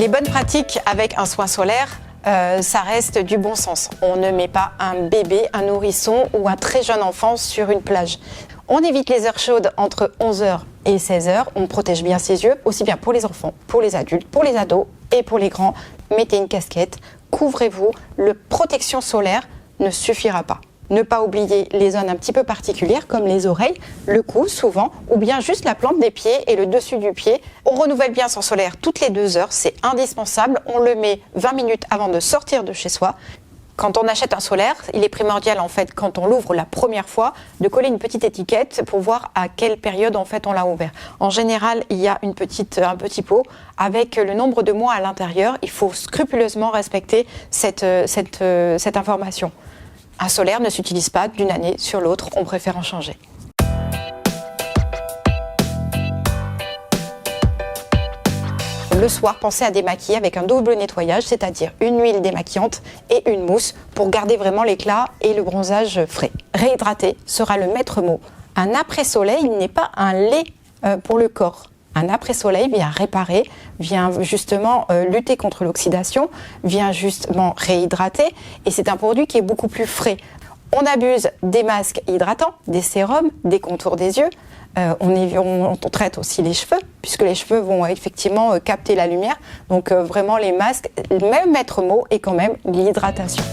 Les bonnes pratiques avec un soin solaire, ça reste du bon sens. On ne met pas un bébé, un nourrisson ou un très jeune enfant sur une plage. On évite les heures chaudes entre 11h et 16h. On protège bien ses yeux, aussi bien pour les enfants, pour les adultes, pour les ados et pour les grands. Mettez une casquette, couvrez-vous. La protection solaire ne suffira pas. Ne pas oublier les zones un petit peu particulières comme les oreilles, le cou souvent, ou bien juste la plante des pieds et le dessus du pied. On renouvelle bien son solaire toutes les 2 heures, c'est indispensable. On le met 20 minutes avant de sortir de chez soi. Quand on achète un solaire, il est primordial en fait, quand on l'ouvre la première fois, de coller une petite étiquette pour voir à quelle période en fait on l'a ouvert. En général, il y a un petit pot avec le nombre de mois à l'intérieur. Il faut scrupuleusement respecter cette information. Un solaire ne s'utilise pas d'une année sur l'autre, on préfère en changer. Le soir, pensez à démaquiller avec un double nettoyage, c'est-à-dire une huile démaquillante et une mousse pour garder vraiment l'éclat et le bronzage frais. Réhydrater sera le maître mot. Un après-soleil n'est pas un lait pour le corps. Un après-soleil vient réparer, vient justement lutter contre l'oxydation, vient justement réhydrater et c'est un produit qui est beaucoup plus frais. On abuse des masques hydratants, des sérums, des contours des yeux. On traite aussi les cheveux, puisque les cheveux vont effectivement capter la lumière. Donc vraiment les masques, le même maître mot est quand même l'hydratation.